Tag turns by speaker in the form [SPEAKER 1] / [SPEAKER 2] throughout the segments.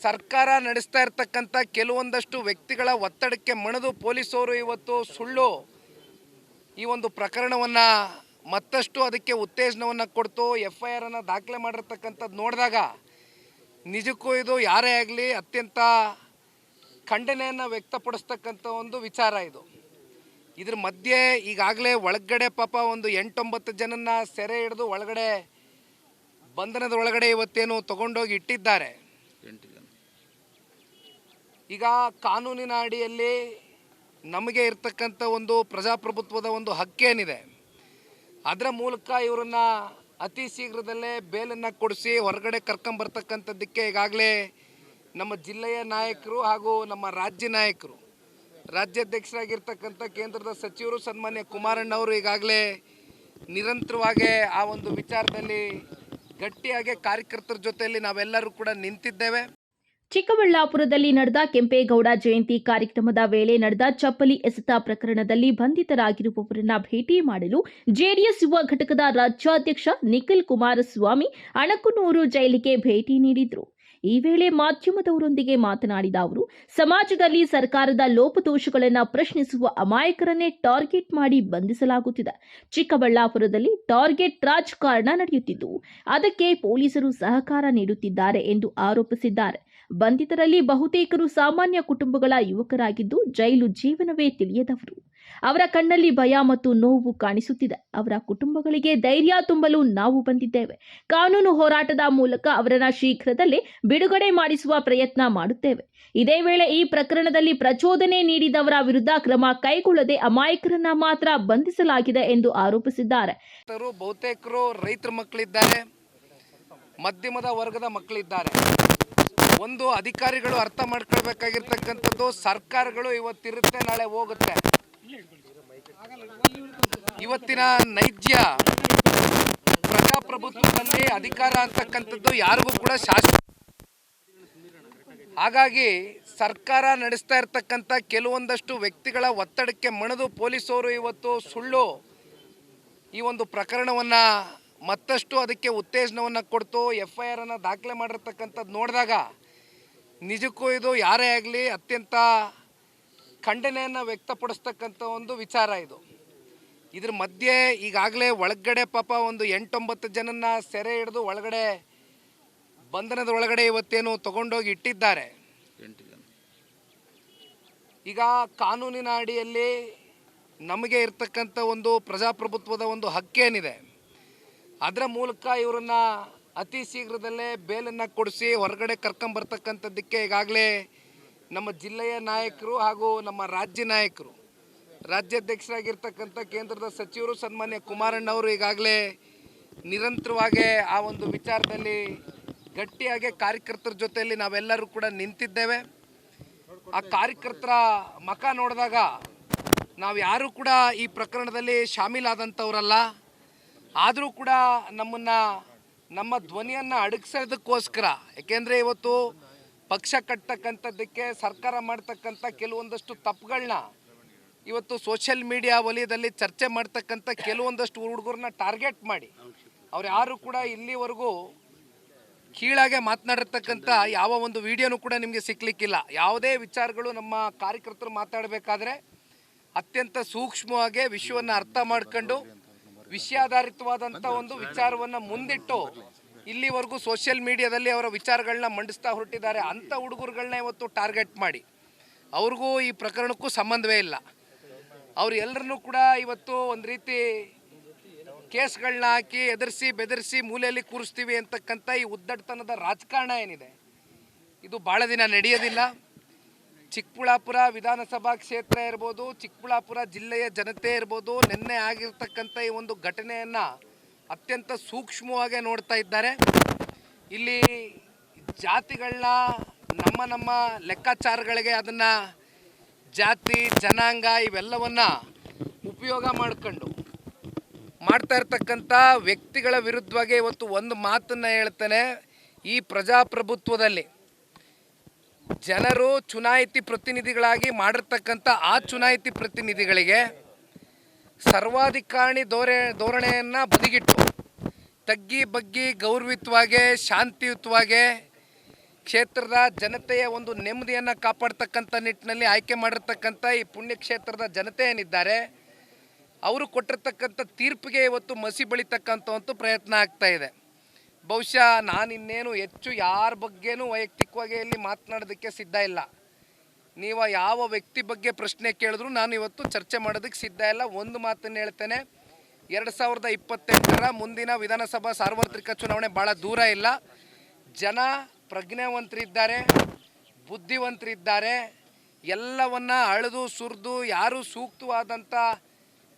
[SPEAKER 1] ಸರ್ಕಾರ ನಡೆಸ್ತಾ ಇರತಕ್ಕಂಥ ಕೆಲವೊಂದಷ್ಟು ವ್ಯಕ್ತಿಗಳ ಒತ್ತಡಕ್ಕೆ ಮಣಿದು ಪೊಲೀಸರು ಇವತ್ತು ಸುಳ್ಳು ಈ ಒಂದು ಪ್ರಕರಣವನ್ನು ಮತ್ತಷ್ಟು ಅದಕ್ಕೆ ಉತ್ತೇಜನವನ್ನು ಕೊಡ್ತು FIR ಅನ್ನು ದಾಖಲೆ ಮಾಡಿರ್ತಕ್ಕಂಥದ್ದು ನೋಡಿದಾಗ ನಿಜಕ್ಕೂ ಇದು ಯಾರೇ ಆಗಲಿ ಅತ್ಯಂತ ಖಂಡನೆಯನ್ನು ವ್ಯಕ್ತಪಡಿಸ್ತಕ್ಕಂಥ ಒಂದು ವಿಚಾರ ಇದು. ಇದ್ರ ಮಧ್ಯೆ ಈಗಾಗಲೇ ಒಳಗಡೆ ಪಾಪ ಒಂದು 8-9 ಜನನ್ನ ಸೆರೆ ಹಿಡಿದು ಒಳಗಡೆ ಬಂಧನದ ಒಳಗಡೆ ಇವತ್ತೇನು ತಗೊಂಡೋಗಿ ಇಟ್ಟಿದ್ದಾರೆ. ಈಗ ಕಾನೂನಿನ ಅಡಿಯಲ್ಲಿ ನಮಗೆ ಇರ್ತಕ್ಕಂಥ ಒಂದು ಪ್ರಜಾಪ್ರಭುತ್ವದ ಒಂದು ಹಕ್ಕೇನಿದೆ, ಅದರ ಮೂಲಕ ಇವರನ್ನು ಅತಿ ಶೀಘ್ರದಲ್ಲೇ ಬೇಲನ್ನು ಕೊಡಿಸಿ ಹೊರಗಡೆ ಕರ್ಕೊಂಬರ್ತಕ್ಕಂಥದ್ದಕ್ಕೆ ಈಗಾಗಲೇ ನಮ್ಮ ಜಿಲ್ಲೆಯ ನಾಯಕರು ಹಾಗೂ ನಮ್ಮ ರಾಜ್ಯ ನಾಯಕರು, ರಾಜ್ಯಾಧ್ಯಕ್ಷರಾಗಿರ್ತಕ್ಕಂಥ ಕೇಂದ್ರದ ಸಚಿವರು ಸನ್ಮಾನ್ಯ ಕುಮಾರಣ್ಣವರು ಈಗಾಗಲೇ ನಿರಂತರವಾಗಿ ಆ ಒಂದು ವಿಚಾರದಲ್ಲಿ ಗಟ್ಟಿಯಾಗಿ ಕಾರ್ಯಕರ್ತರ ಜೊತೆಯಲ್ಲಿ ನಾವೆಲ್ಲರೂ ಕೂಡ ನಿಂತಿದ್ದೇವೆ.
[SPEAKER 2] ಚಿಕ್ಕಬಳ್ಳಾಪುರದಲ್ಲಿ ನಡೆದ ಕೆಂಪೇಗೌಡ ಜಯಂತಿ ಕಾರ್ಯಕ್ರಮದ ವೇಳೆ ನಡೆದ ಚಪ್ಪಲಿ ಎಸೆತ ಪ್ರಕರಣದಲ್ಲಿ ಬಂಧಿತರಾಗಿರುವವರನ್ನ ಭೇಟಿ ಮಾಡಲು ಜೆಡಿಎಸ್ ಯುವ ಘಟಕದ ರಾಜ್ಯಾಧ್ಯಕ್ಷ ನಿಖಿಲ್ ಕುಮಾರಸ್ವಾಮಿ ಅಣಕನೂರು ಜೈಲಿಗೆ ಭೇಟಿ ನೀಡಿದರು. ಈ ವೇಳೆ ಮಾಧ್ಯಮದವರೊಂದಿಗೆ ಮಾತನಾಡಿದ ಅವರು, ಸಮಾಜದಲ್ಲಿ ಸರ್ಕಾರದ ಲೋಪದೋಷಗಳನ್ನು ಪ್ರಶ್ನಿಸುವ ಅಮಾಯಕರನ್ನೇ ಟಾರ್ಗೆಟ್ ಮಾಡಿ ಬಂಧಿಸಲಾಗುತ್ತಿದೆ. ಚಿಕ್ಕಬಳ್ಳಾಪುರದಲ್ಲಿ ಟಾರ್ಗೆಟ್ ರಾಜಕಾರಣ ನಡೆಯುತ್ತಿದ್ದು, ಅದಕ್ಕೆ ಪೊಲೀಸರು ಸಹಕಾರ ನೀಡುತ್ತಿದ್ದಾರೆ ಎಂದು ಆರೋಪಿಸಿದ್ದಾರೆ. ಬಂಧಿತರಲ್ಲಿ ಬಹುತೇಕರು ಸಾಮಾನ್ಯ ಕುಟುಂಬಗಳ ಯುವಕರಾಗಿದ್ದು, ಜೈಲು ಜೀವನವೇ ತಿಳಿಯದವರು. ಅವರ ಕಣ್ಣಲ್ಲಿ ಭಯ ಮತ್ತು ನೋವು ಕಾಣಿಸುತ್ತಿದೆ. ಅವರ ಕುಟುಂಬಗಳಿಗೆ ಧೈರ್ಯ ತುಂಬಲು ನಾವು ಬಂದಿದ್ದೇವೆ. ಕಾನೂನು ಹೋರಾಟದ ಮೂಲಕ ಅವರನ್ನು ಶೀಘ್ರದಲ್ಲೇ ಬಿಡುಗಡೆ ಮಾಡಿಸುವ ಪ್ರಯತ್ನ ಮಾಡುತ್ತೇವೆ. ಇದೇ ವೇಳೆ ಈ ಪ್ರಕರಣದಲ್ಲಿ ಪ್ರಚೋದನೆ ನೀಡಿದವರ ವಿರುದ್ಧ ಕ್ರಮ ಕೈಗೊಳ್ಳದೆ ಅಮಾಯಕರನ್ನ ಮಾತ್ರ ಬಂಧಿಸಲಾಗಿದೆ ಎಂದು ಆರೋಪಿಸಿದ್ದಾರೆ.
[SPEAKER 1] ಬಹುತೇಕರು ರೈತರ ಮಕ್ಕಳಿದ್ದಾರೆ, ಮಧ್ಯಮದ ವರ್ಗದ ಮಕ್ಕಳಿದ್ದಾರೆ. ಒಂದು ಅಧಿಕಾರಿಗಳು ಅರ್ಥ ಮಾಡ್ಕೊಳ್ಬೇಕಾಗಿರ್ತಕ್ಕಂಥದ್ದು, ಸರ್ಕಾರಗಳು ಇವತ್ತಿರುತ್ತೆ ನಾಳೆ ಹೋಗುತ್ತೆ. ಇವತ್ತಿನ ನೈಜ ಪ್ರಜಾಪ್ರಭುತ್ವದಲ್ಲಿ ಅಧಿಕಾರ ಅಂತಕ್ಕಂಥದ್ದು ಯಾರಿಗೂ ಕೂಡ ಶಾಶ್ವತ. ಹಾಗಾಗಿ ಸರ್ಕಾರ ನಡೆಸ್ತಾ ಇರತಕ್ಕಂಥ ಕೆಲವೊಂದಷ್ಟು ವ್ಯಕ್ತಿಗಳ ಒತ್ತಡಕ್ಕೆ ಮಣಿದು ಪೊಲೀಸರು ಇವತ್ತು ಸುಳ್ಳು ಈ ಒಂದು ಪ್ರಕರಣವನ್ನು ಮತ್ತಷ್ಟು ಅದಕ್ಕೆ ಉತ್ತೇಜನವನ್ನು ಕೊಡ್ತು FIR ಅನ್ನು ದಾಖಲೆ ಮಾಡಿರ್ತಕ್ಕಂಥದ್ದು ನೋಡಿದಾಗ ನಿಜಕ್ಕೂ ಇದು ಯಾರೇ ಆಗಲಿ ಅತ್ಯಂತ ಖಂಡನೆಯನ್ನು ವ್ಯಕ್ತಪಡಿಸ್ತಕ್ಕಂಥ ಒಂದು ವಿಚಾರ ಇದು. ಇದ್ರ ಮಧ್ಯೆ ಈಗಾಗಲೇ ಒಳಗಡೆ ಪಾಪ ಒಂದು 8-9 ಜನನ್ನ ಸೆರೆ ಹಿಡಿದು ಒಳಗಡೆ ಬಂಧನದ ಒಳಗಡೆ ಇವತ್ತೇನು ತಗೊಂಡೋಗಿ ಇಟ್ಟಿದ್ದಾರೆ. ಈಗ ಕಾನೂನಿನ ಅಡಿಯಲ್ಲಿ ನಮಗೆ ಇರ್ತಕ್ಕಂಥ ಒಂದು ಪ್ರಜಾಪ್ರಭುತ್ವದ ಒಂದು ಹಕ್ಕೇನಿದೆ, ಅದರ ಮೂಲಕ ಇವರನ್ನು ಅತಿ ಶೀಘ್ರದಲ್ಲೇ ಬೇಲನ್ನು ಕೊಡಿಸಿ ಹೊರಗಡೆ ಕರ್ಕೊಂಬರ್ತಕ್ಕಂಥದ್ದಕ್ಕೆ ಈಗಾಗಲೇ ನಮ್ಮ ಜಿಲ್ಲೆಯ ನಾಯಕರು ಹಾಗೂ ನಮ್ಮ ರಾಜ್ಯ ನಾಯಕರು, ರಾಜ್ಯಾಧ್ಯಕ್ಷರಾಗಿರ್ತಕ್ಕಂಥ ಕೇಂದ್ರದ ಸಚಿವರು ಸನ್ಮಾನ್ಯ ಕುಮಾರಣ್ಣವರು ಈಗಾಗಲೇ ನಿರಂತರವಾಗಿ ಆ ಒಂದು ವಿಚಾರದಲ್ಲಿ ಗಟ್ಟಿಯಾಗಿ ಕಾರ್ಯಕರ್ತರ ಜೊತೆಯಲ್ಲಿ ನಾವೆಲ್ಲರೂ ಕೂಡ ನಿಂತಿದ್ದೇವೆ. ಆ ಕಾರ್ಯಕರ್ತರ ಮುಖ ನೋಡಿದಾಗ ನಾವು ಯಾರೂ ಕೂಡ ಈ ಪ್ರಕರಣದಲ್ಲಿ ಶಾಮೀಲಾದಂಥವರಲ್ಲ. ಆದರೂ ಕೂಡ ನಮ್ಮ ಧ್ವನಿಯನ್ನು ಅಡಗಿಸೋದಕ್ಕೋಸ್ಕರ, ಯಾಕೆಂದರೆ ಇವತ್ತು ಪಕ್ಷ ಕಟ್ಟತಕ್ಕಂಥದ್ದಕ್ಕೆ ಸರ್ಕಾರ ಮಾಡ್ತಕ್ಕಂಥ ಕೆಲವೊಂದಷ್ಟು ತಪ್ಪುಗಳನ್ನ ಇವತ್ತು ಸೋಷಿಯಲ್ ಮೀಡಿಯಾ ವಲಯದಲ್ಲಿ ಚರ್ಚೆ ಮಾಡ್ತಕ್ಕಂಥ ಕೆಲವೊಂದಷ್ಟು ಹುಡುಗರನ್ನ ಟಾರ್ಗೆಟ್ ಮಾಡಿ ಅವ್ರು ಯಾರು ಕೂಡ ಇಲ್ಲಿವರೆಗೂ ಕೀಳಾಗೆ ಮಾತನಾಡಿರ್ತಕ್ಕಂಥ ಯಾವ ಒಂದು ವಿಡಿಯೋನೂ ಕೂಡ ನಿಮಗೆ ಸಿಕ್ಕಲಿಕ್ಕಿಲ್ಲ. ಯಾವುದೇ ವಿಚಾರಗಳು ನಮ್ಮ ಕಾರ್ಯಕರ್ತರು ಮಾತಾಡಬೇಕಾದ್ರೆ ಅತ್ಯಂತ ಸೂಕ್ಷ್ಮವಾಗಿ ವಿಷಯವನ್ನು ಅರ್ಥ ಮಾಡ್ಕೊಂಡು ವಿಷಯಾಧಾರಿತವಾದಂಥ ಒಂದು ವಿಚಾರವನ್ನು ಮುಂದಿಟ್ಟು ಇಲ್ಲಿವರೆಗೂ ಸೋಷಿಯಲ್ ಮೀಡಿಯಾದಲ್ಲಿ ಅವರ ವಿಚಾರಗಳನ್ನ ಮಂಡಿಸ್ತಾ ಹೊರಟಿದ್ದಾರೆ. ಅಂಥ ಹುಡುಗರುಗಳನ್ನ ಇವತ್ತು ಟಾರ್ಗೆಟ್ ಮಾಡಿ ಅವ್ರಿಗೂ ಈ ಪ್ರಕರಣಕ್ಕೂ ಸಂಬಂಧವೇ ಇಲ್ಲ. ಅವ್ರು ಎಲ್ಲರನ್ನೂ ಕೂಡ ಇವತ್ತು ಒಂದು ರೀತಿ ಕೇಸ್ಗಳನ್ನ ಹಾಕಿ ಎದುರಿಸಿ ಬೆದರಿಸಿ ಮೂಲೆಯಲ್ಲಿ ಕೂರಿಸ್ತೀವಿ ಅಂತಕ್ಕಂಥ ಈ ಉದ್ದಟತನದ ರಾಜಕಾರಣ ಏನಿದೆ, ಇದು ಭಾಳ ದಿನ ನಡೆಯೋದಿಲ್ಲ. ಚಿಕ್ಕಬಳ್ಳಾಪುರ ವಿಧಾನಸಭಾ ಕ್ಷೇತ್ರ ಇರ್ಬೋದು, ಚಿಕ್ಕಬಳ್ಳಾಪುರ ಜಿಲ್ಲೆಯ ಜನತೆ ಇರ್ಬೋದು, ನಿನ್ನೆ ಆಗಿರ್ತಕ್ಕಂಥ ಈ ಒಂದು ಘಟನೆಯನ್ನು ಅತ್ಯಂತ ಸೂಕ್ಷ್ಮವಾಗಿ ನೋಡ್ತಾ ಇದ್ದಾರೆ. ಇಲ್ಲಿ ಜಾತಿಗಳನ್ನ ನಮ್ಮ ಲೆಕ್ಕಾಚಾರಗಳಿಗೆ ಅದನ್ನು ಜಾತಿ ಜನಾಂಗ ಇವೆಲ್ಲವನ್ನು ಉಪಯೋಗ ಮಾಡ್ಕೊಂಡು ಮಾಡ್ತಾ ಇರ್ತಕ್ಕಂಥ ವ್ಯಕ್ತಿಗಳ ವಿರುದ್ಧವಾಗಿ ಇವತ್ತು ಒಂದು ಮಾತನ್ನು ಹೇಳ್ತಾನೆ. ಈ ಪ್ರಜಾಪ್ರಭುತ್ವದಲ್ಲಿ ಜನರು ಚುನಾಯಿತಿ ಪ್ರತಿನಿಧಿಗಳಾಗಿ ಮಾಡಿರ್ತಕ್ಕಂಥ ಆ ಚುನಾಯಿತಿ ಪ್ರತಿನಿಧಿಗಳಿಗೆ ಸರ್ವಾಧಿಕಾರಿ ಧೋರಣೆಯನ್ನು ಬದಿಗಿಟ್ಟು ತಗ್ಗಿ ಬಗ್ಗಿ ಗೌರವಿತವಾಗಿ ಶಾಂತಿಯುತವಾಗಿ ಕ್ಷೇತ್ರದ ಜನತೆಯ ಒಂದು ನೆಮ್ಮದಿಯನ್ನು ಕಾಪಾಡ್ತಕ್ಕಂಥ ನಿಟ್ಟಿನಲ್ಲಿ ಆಯ್ಕೆ ಮಾಡಿರ್ತಕ್ಕಂಥ ಈ ಪುಣ್ಯಕ್ಷೇತ್ರದ ಜನತೆ ಏನಿದ್ದಾರೆ ಅವರು ಕೊಟ್ಟಿರ್ತಕ್ಕಂಥ ತೀರ್ಪಿಗೆ ಇವತ್ತು ಮಸಿ ಬಳಿತಕ್ಕಂಥ ಒಂದು ಪ್ರಯತ್ನ ಆಗ್ತಾ ಇದೆ. ಬಹುಶಃ ನಾನಿನ್ನೇನು ಹೆಚ್ಚು ಯಾರ ಬಗ್ಗೆನೂ ವೈಯಕ್ತಿಕವಾಗಿ ಇಲ್ಲಿ ಮಾತನಾಡೋದಕ್ಕೆ ಸಿದ್ಧ ಇಲ್ಲ. ನೀವು ಯಾವ ವ್ಯಕ್ತಿ ಬಗ್ಗೆ ಪ್ರಶ್ನೆ ಕೇಳಿದ್ರು ನಾನು ಇವತ್ತು ಚರ್ಚೆ ಮಾಡೋದಕ್ಕೆ ಸಿದ್ಧ ಇಲ್ಲ. ಒಂದು ಮಾತನ್ನು ಹೇಳ್ತೇನೆ, 2028ರ ಮುಂದಿನ ವಿಧಾನಸಭಾ ಸಾರ್ವತ್ರಿಕ ಚುನಾವಣೆ ಭಾಳ ದೂರ ಇಲ್ಲ. ಜನ ಪ್ರಜ್ಞಾವಂತರಿದ್ದಾರೆ, ಬುದ್ಧಿವಂತರಿದ್ದಾರೆ. ಎಲ್ಲವನ್ನ ಅಳೆದು ಸುರಿದು ಯಾರು ಸೂಕ್ತವಾದಂಥ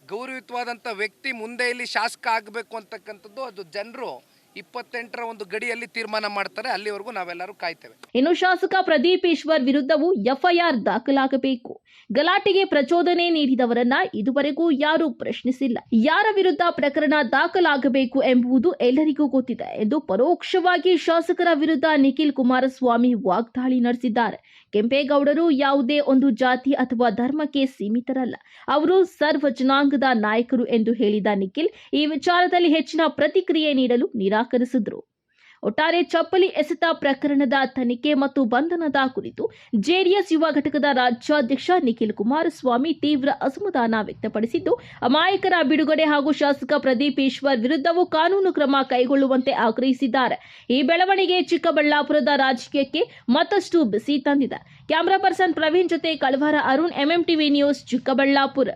[SPEAKER 1] ಗೌರವಯುತವಾದಂಥ ವ್ಯಕ್ತಿ ಮುಂದೆ ಇಲ್ಲಿ ಶಾಸಕ ಆಗಬೇಕು ಅಂತಕ್ಕಂಥದ್ದು ಅದು ಜನರು 28ರ ಒಂದು ಗಡಿಯಲ್ಲಿ ತೀರ್ಮಾನ ಮಾಡ್ತಾರೆ. ಅಲ್ಲಿವರೆಗೂ ನಾವೆಲ್ಲರೂ ಕಾಯ್ತೇವೆ.
[SPEAKER 2] ಇನ್ನು ಶಾಸಕ ಪ್ರದೀಪ್ ಈಶ್ವರ್ ವಿರುದ್ಧವೂ ಎಫ್ಐಆರ್ ದಾಖಲಾಗಬೇಕು. ಗಲಾಟೆಗೆ ಪ್ರಚೋದನೆ ನೀಡಿದವರನ್ನ ಇದುವರೆಗೂ ಯಾರೂ ಪ್ರಶ್ನಿಸಿಲ್ಲ. ಯಾರ ವಿರುದ್ಧ ಪ್ರಕರಣ ದಾಖಲಾಗಬೇಕು ಎಂಬುದು ಎಲ್ಲರಿಗೂ ಗೊತ್ತಿದೆ ಎಂದು ಪರೋಕ್ಷವಾಗಿ ಶಾಸಕರ ವಿರುದ್ಧ ನಿಖಿಲ್ ಕುಮಾರಸ್ವಾಮಿ ವಾಗ್ದಾಳಿ ನಡೆಸಿದ್ದಾರೆ. ಕೆಂಪೇಗೌಡರು ಯಾವುದೇ ಒಂದು ಜಾತಿ ಅಥವಾ ಧರ್ಮಕ್ಕೆ ಸೀಮಿತರಲ್ಲ, ಅವರು ಸರ್ವ ಜನಾಂಗದ ನಾಯಕರು ಎಂದು ಹೇಳಿದ ನಿಖಿಲ್ ಈ ವಿಚಾರದಲ್ಲಿ ಹೆಚ್ಚಿನ ಪ್ರತಿಕ್ರಿಯೆ ನೀಡಲು ನಿರಾಕರಿಸಿದರು. ಒಟ್ಟಾರೆ ಚಪ್ಪಲಿ ಎಸೆತ ಪ್ರಕರಣದ ತನಿಖೆ ಮತ್ತು ಬಂಧನದ ಕುರಿತು ಜೆಡಿಎಸ್ ಯುವ ಘಟಕದ ರಾಜ್ಯಾಧ್ಯಕ್ಷ ನಿಖಿಲ್ ಕುಮಾರಸ್ವಾಮಿ ತೀವ್ರ ಅಸಮಾಧಾನ ವ್ಯಕ್ತಪಡಿಸಿದ್ದು, ಅಮಾಯಕರ ಬಿಡುಗಡೆ ಹಾಗೂ ಶಾಸಕ ಪ್ರದೀಪ್ ಈಶ್ವರ್ ವಿರುದ್ಧವೂ ಕಾನೂನು ಕ್ರಮ ಕೈಗೊಳ್ಳುವಂತೆ ಆಗ್ರಹಿಸಿದ್ದಾರೆ. ಈ ಬೆಳವಣಿಗೆ ಚಿಕ್ಕಬಳ್ಳಾಪುರದ ರಾಜಕೀಯಕ್ಕೆ ಮತ್ತಷ್ಟು ಬಿಸಿ ತಂದಿದೆ. ಕ್ಯಾಮರಾ ಪರ್ಸನ್ ಪ್ರವೀಣ್ ಜೊತೆ ಕಳವಾರ ಅರುಣ್, ಎಂಎಂಟಿವಿ ನ್ಯೂಸ್, ಚಿಕ್ಕಬಳ್ಳಾಪುರ.